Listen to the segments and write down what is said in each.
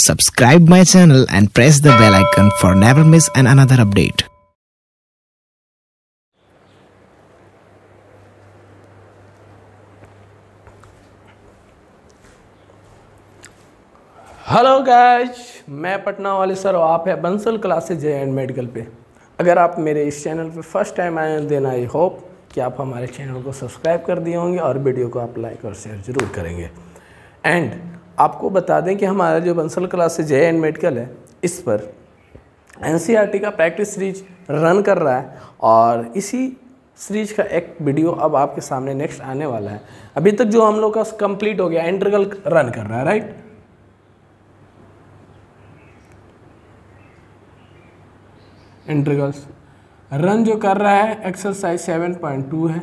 subscribe my channel and press the bell icon for never miss another update. Hello guys, मैं पटना वाले sir और आप है Bansal classes J and medical पे। अगर आप मेरे इस चैनल पे फर्स्ट टाइम आए हैं देन आई होप कि आप हमारे चैनल को सब्सक्राइब कर दिए होंगे और वीडियो को आप लाइक और शेयर ज़रूर करेंगे। एंड आपको बता दें कि हमारा जो Bansal classes J and medical है इस पर एनसीईआरटी का प्रैक्टिस सीरीज रन कर रहा है और इसी सीरीज का एक वीडियो अब आपके सामने नेक्स्ट आने वाला है। अभी तक जो हम लोग का कंप्लीट हो गया, इंटरवल रन कर रहा है, राइट। इंटीग्रल्स रन जो कर रहा है एक्सरसाइज 7.2 है।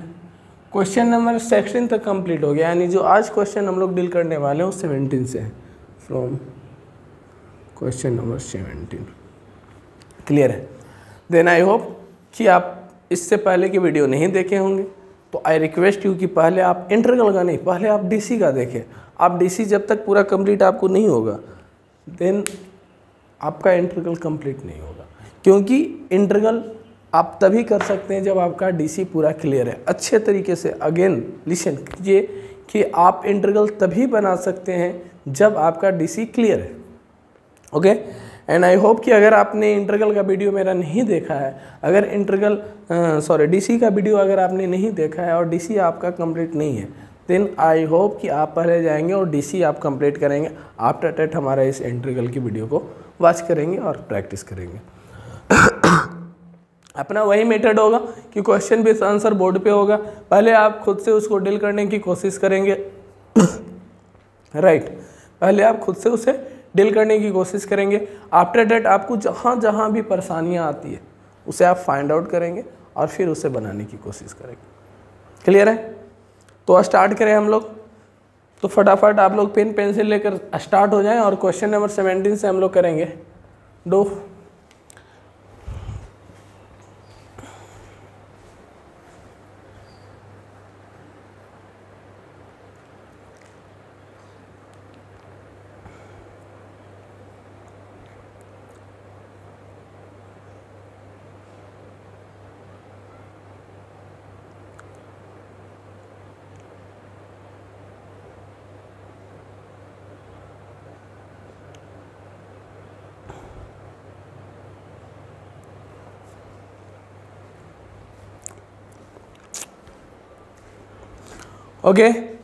क्वेश्चन नंबर 16 तक कंप्लीट हो गया, यानी जो आज क्वेश्चन हम लोग डील करने वाले हैं वो 17 से है, फ्रॉम क्वेश्चन नंबर 17। क्लियर है? देन आई होप कि आप इससे पहले की वीडियो नहीं देखे होंगे, तो आई रिक्वेस्ट यू कि पहले आप इंटीग्रल का नहीं, पहले आप डीसी का देखें। आप डीसी जब तक पूरा कंप्लीट आपको नहीं होगा देन आपका इंटीग्रल कंप्लीट नहीं होगा, क्योंकि इंटीग्रल आप तभी कर सकते हैं जब आपका डीसी पूरा क्लियर है अच्छे तरीके से। अगेन लिसन कीजिए कि आप इंटीग्रल तभी बना सकते हैं जब आपका डीसी क्लियर है। ओके, एंड आई होप कि अगर आपने इंटीग्रल का वीडियो मेरा नहीं देखा है, अगर डीसी का वीडियो अगर आपने नहीं देखा है और डीसी आपका कंप्लीट नहीं है, देन आई होप कि आप पहले जाएंगे और डीसी आप कंप्लीट करेंगे। आफ्टर दैट हमारा इस इंटीग्रल की वीडियो को वॉच करेंगे और प्रैक्टिस करेंगे। अपना वही मेथड होगा कि क्वेश्चन बेस्ड आंसर बोर्ड पे होगा, पहले आप खुद से उसको डील करने की कोशिश करेंगे राइट पहले आप खुद से उसे डील करने की कोशिश करेंगे। आफ्टर दैट आपको जहाँ जहाँ भी परेशानियाँ आती है उसे आप फाइंड आउट करेंगे और फिर उसे बनाने की कोशिश करेंगे। क्लियर है? तो स्टार्ट करें हम लोग। तो फटाफट आप लोग पेन पेंसिल लेकर स्टार्ट हो जाएं और क्वेश्चन नंबर 17 से हम लोग करेंगे dough. Okay,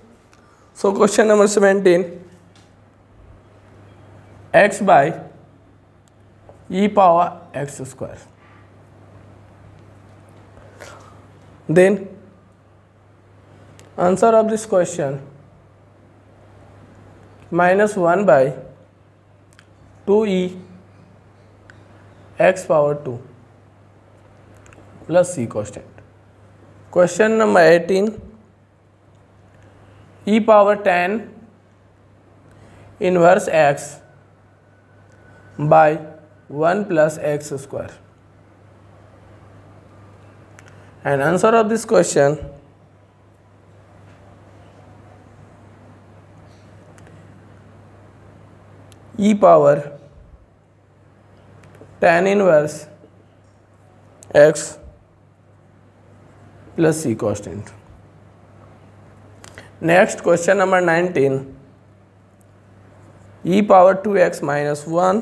so question number 17, x by e power x square. Then answer of this question -1 by 2e x power 2 plus c constant. Question number 18, e power 10 inverse x by 1 plus x square. And answer of this question e power 10 inverse x plus c constant. Next question number 19, e power 2x minus 1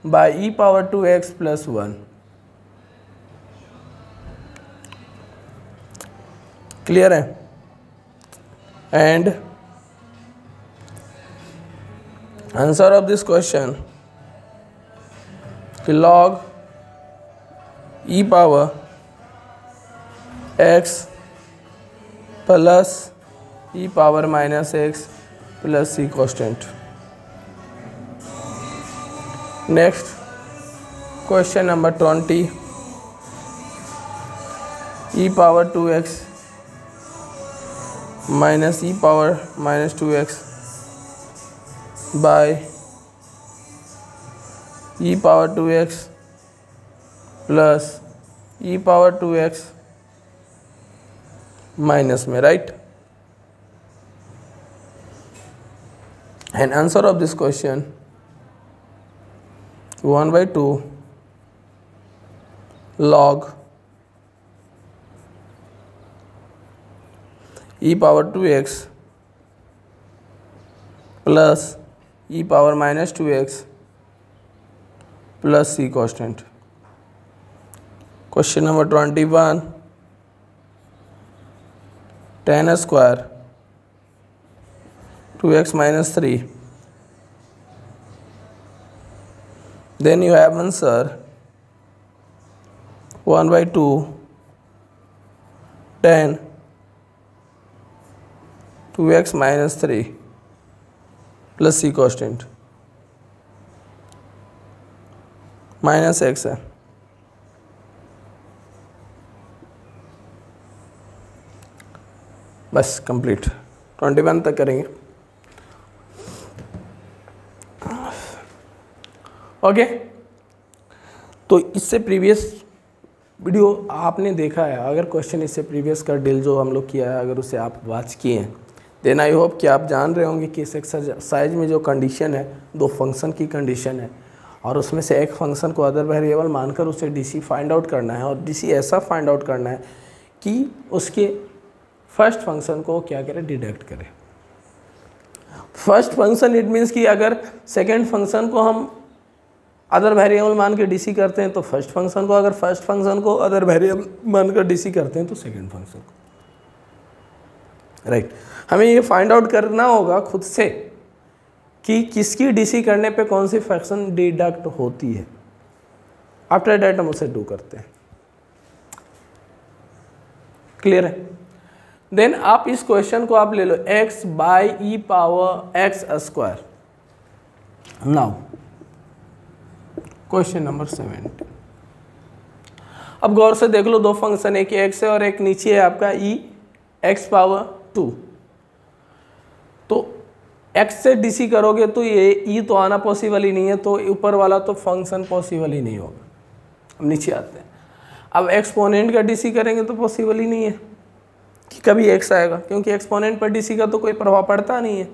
by e power 2x plus 1. Clear है? And answer of this question, log e power x plus e power minus x plus c constant. Next question number 20, e power 2x minus e power minus 2x by e power 2x plus e power 2x minus में, right. And answer of this question 1/2 log e power 2x plus e power minus 2x plus c constant. Question number 21, tan square 2x minus 3. Then you have answer 1/2 tan 2x minus 3 plus c constant minus x है। बस complete 21 तक करेंगे। Okay, तो इससे previous video आपने देखा है, अगर क्वेश्चन इससे प्रीवियस का डील जो हम लोग किया है अगर उसे आप वॉच किए हैं, देन आई होप कि आप जान रहे होंगे कि इस एक्सरसाइज में जो कंडीशन है, दो फंक्शन की कंडीशन है और उसमें से एक फंक्शन को अदर वेरिएबल मानकर उसे डीसी फाइंड आउट करना है और डीसी ऐसा फाइंड आउट करना है कि उसके फर्स्ट फंक्शन को क्या करें, डिडक्ट करें। फर्स्ट फंक्शन इट मीन्स कि अगर सेकेंड फंक्शन को हम अदर वेरिएबल मान के डीसी करते हैं तो फर्स्ट फंक्शन को, अगर फर्स्ट फंक्शन को अदर वेरिएबल मानकर डीसी करते हैं तो सेकेंड फंक्शन को, राइट। हमें ये फाइंड आउट करना होगा खुद से कि किसकी डीसी करने पे कौन सी फंक्शन डिडक्ट होती है। आफ्टर दैट हम उसे डू करते हैं। क्लियर है? देन आप इस क्वेश्चन को आप ले लो x by e power x square. Now question number 17। अब गौर से देख लो, दो फंक्शन, एक x है और एक नीचे है आपका e x पावर 2। तो x से डीसी करोगे तो ये e तो आना पॉसिबल ही नहीं है, तो ऊपर वाला तो फंक्शन पॉसिबल ही नहीं होगा। अब नीचे आते हैं। अब एक्सपोनेंट का डीसी करेंगे तो पॉसिबल ही नहीं है कि कभी x आएगा, क्योंकि एक्सपोनेंट पर डीसी का तो कोई प्रभाव पड़ता नहीं है।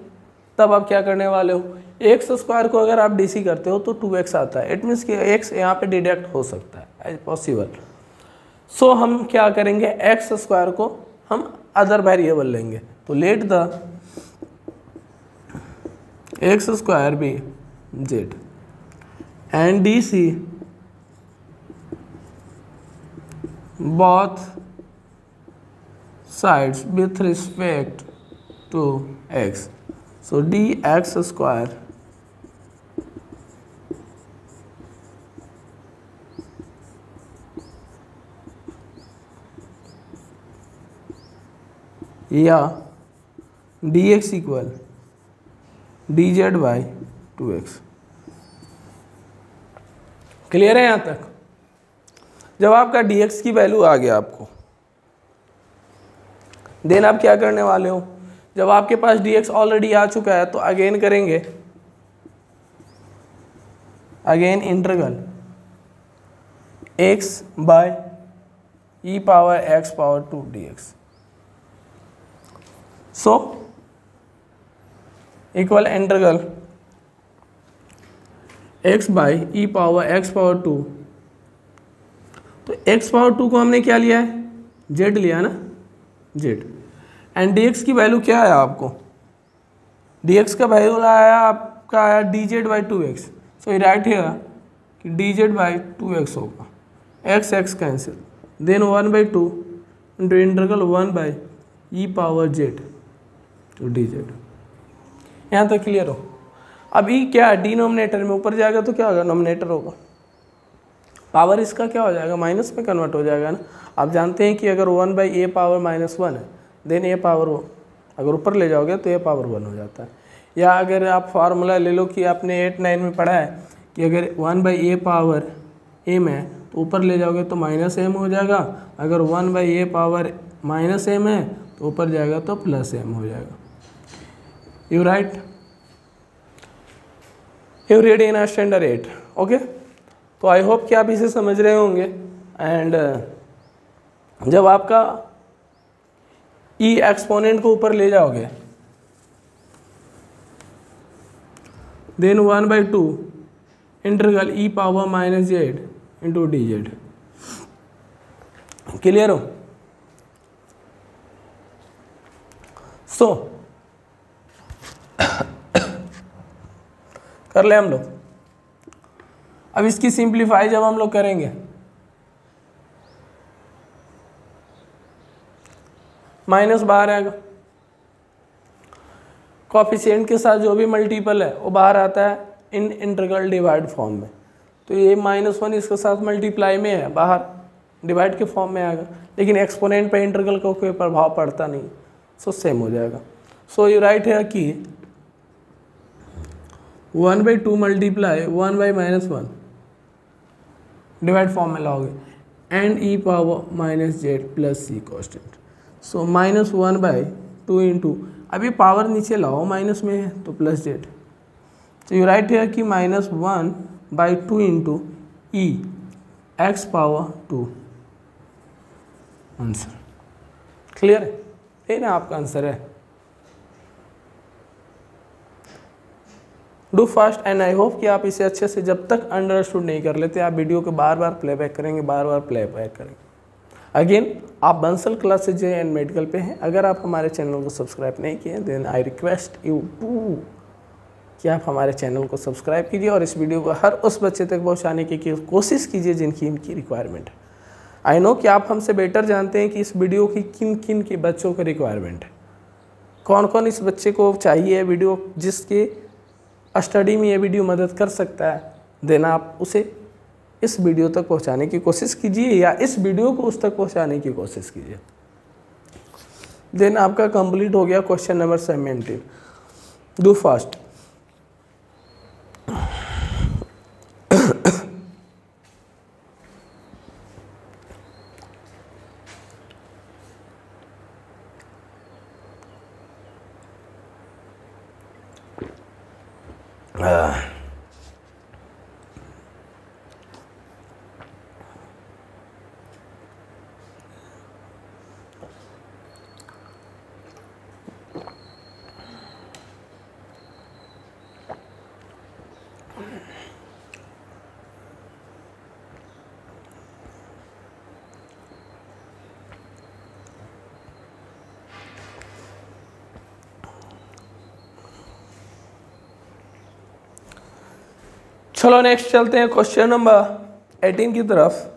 तब आप क्या करने वाले हो, एक्स स्क्वायर को अगर आप डीसी करते हो तो 2x आता है। इट मीन्स कि x यहाँ पे डिडक्ट हो सकता है, एज पॉसिबल। सो हम क्या करेंगे, एक्स स्क्वायर को हम अदर वेरिएबल लेंगे। तो let the x square be z and D C both sides with respect to x. So dx square या dx equal dz by 2x। Clear है यहाँ तक? जब आपका dx की वैल्यू आ गया आपको, देन आप क्या करने वाले हो, जब आपके पास dx ऑलरेडी आ चुका है तो अगेन करेंगे, again integral x by e power x power 2 dx। So equal integral x by e power x power 2। तो x पावर 2 को हमने क्या लिया है, z लिया ना, z। एंड dx की वैल्यू क्या है आपको, dx का वैल्यू आया आपका आया dz बाई 2x। सो ये राइट है कि dz बाई 2x होगा, x cancel, then 1/2 into integral 1 by e power z to dz। यहाँ तक क्लियर हो? अब ई क्या है, डिनोमिनेटर में ऊपर जाएगा तो क्या होगा, नोमिनेटर होगा। पावर इसका क्या हो जाएगा, माइनस में कन्वर्ट हो जाएगा ना। आप जानते हैं कि अगर 1/a पावर -1 है, देन a पावर अगर ऊपर ले जाओगे तो a पावर 1 हो जाता है। या अगर आप फार्मूला ले लो कि आपने 8-9 में पढ़ा है कि अगर 1/a पावर m है तो ऊपर ले जाओगे तो -m हो जाएगा, अगर 1/a पावर -m है तो ऊपर जाएगा तो +m हो जाएगा। You right? You read in standard 8। Okay, तो आई होप कि आप इसे समझ रहे होंगे। एंड जब आपका ई एक्सपोनेंट को ऊपर ले जाओगे, then 1/2 integral e power minus z into d z. Clear हो? सो कर ले हम लोग। अब इसकी सिंप्लीफाई जब हम लोग करेंगे, माइनस बाहर आएगा, कोफिशिएंट के साथ जो भी मल्टीपल है वो बाहर आता है इन इंटीग्रल डिवाइड फॉर्म में। तो ये -1 इसके साथ मल्टीप्लाई में है, बाहर डिवाइड के फॉर्म में आएगा, लेकिन एक्सपोनेंट पे इंटीग्रल का कोई प्रभाव पड़ता नहीं, सो सेम हो जाएगा। सो यू राइट है कि 1/2 मल्टीप्लाई 1/-1 डिवाइड फॉर्म में लाओगे and e power minus z plus c constant. So -1/2 into, अभी पावर नीचे लाओ, माइनस में है तो प्लस जेड। तो यू राइट है कि -1/2 into e x power 2। Answer clear है? ये ना आपका आंसर है। Do fast and I hope कि आप इसे अच्छे से, जब तक अंडरस्टूड नहीं कर लेते आप वीडियो को बार बार प्लेबैक करेंगे, बार बार प्लेबैक करेंगे। अगेन आप Bansal classes J and medical पे हैं। अगर आप हमारे चैनल को सब्सक्राइब नहीं किए then I request you to कि आप हमारे चैनल को सब्सक्राइब कीजिए और इस वीडियो को हर उस बच्चे तक पहुंचाने की कोशिश कीजिए जिनकी इनकी रिक्वायरमेंट है। आई नो कि आप हमसे बेटर जानते हैं कि इस वीडियो की किन किन के बच्चों को रिक्वायरमेंट है, कौन कौन इस बच्चे को चाहिए वीडियो, जिसके स्टडी में ये वीडियो मदद कर सकता है। देन आप उसे इस वीडियो तक पहुंचाने की कोशिश कीजिए या इस वीडियो को उस तक पहुंचाने की कोशिश कीजिए। देन आपका कंप्लीट हो गया क्वेश्चन नंबर 17। Do fast. चलो नेक्स्ट चलते हैं क्वेश्चन नंबर 18 की तरफ।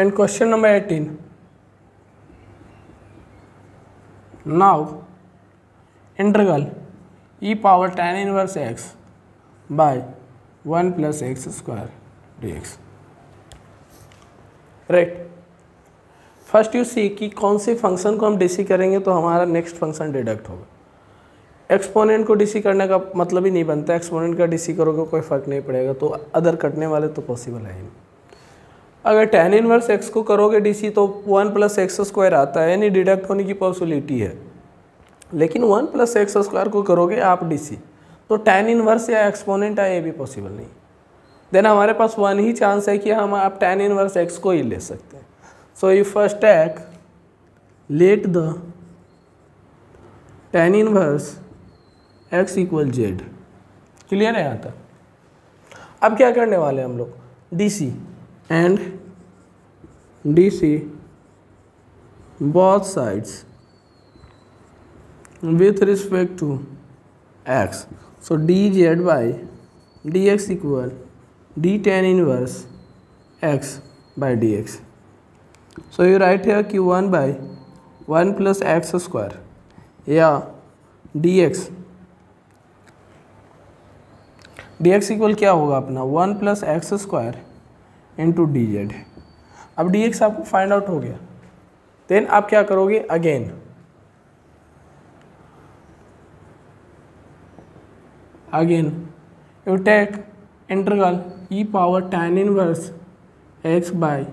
And question number 18. Now integral e power tan inverse x by 1 plus x square dx. Right, first you see कि कौन से फंक्शन को हम डीसी करेंगे तो हमारा नेक्स्ट फंक्शन डिडक्ट होगा। एक्सपोनेंट को डीसी करने का मतलब ही नहीं बनता, एक्सपोनेंट का डीसी करोगे कोई फर्क नहीं पड़ेगा, तो अदर कटने वाले तो पॉसिबल है ही नहीं। अगर tan इनवर्स x को करोगे डीसी तो 1 प्लस एक्स स्क्वायर आता है, यानी डिडक्ट होने की पॉसिबिलिटी है। लेकिन 1 प्लस एक्स स्क्वायर को करोगे आप डीसी तो tan इनवर्स या एक्सपोनेंट आए, ये भी पॉसिबल नहीं। देन हमारे पास वन ही चांस है कि हम आप tan इनवर्स x को ही ले सकते हैं। So you first take let the tan inverse x equal z. Clear है यहाँ तक? अब क्या करने वाले हम लोग, DC and DC both sides with respect to x. So dz by dx equal d tan inverse x by dx. So you write here कि 1 by 1 plus x square या dx इक्वल क्या होगा अपना 1 plus x square into d z. अब d x आपको find out हो गया। Then आप क्या करोगे, again you take integral e power tan inverse x by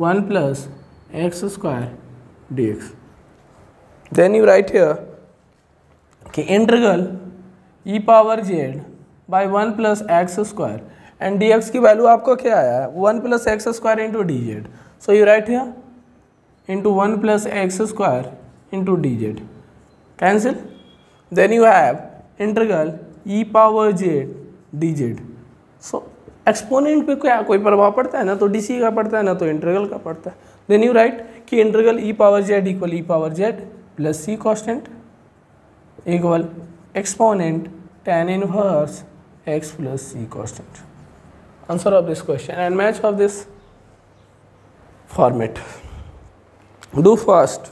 1 plus x square d x. Then you write here कि integral e power z by 1 plus x square and d x की value आपको क्या आया है 1 plus x square into d z. So you write here into 1 plus x square into d z. Cancel. Then you have integral e power z d z. So exponent पे क्या कोई प्रभाव पड़ता है ना, तो डी सी का पड़ता है ना, तो इंटीग्रल का पड़ता है. देन यू राइट कि integral e power z equal e power z plus c constant equal exponent tan inverse x plus c constant. Answer of this question and match of this format. Do fast.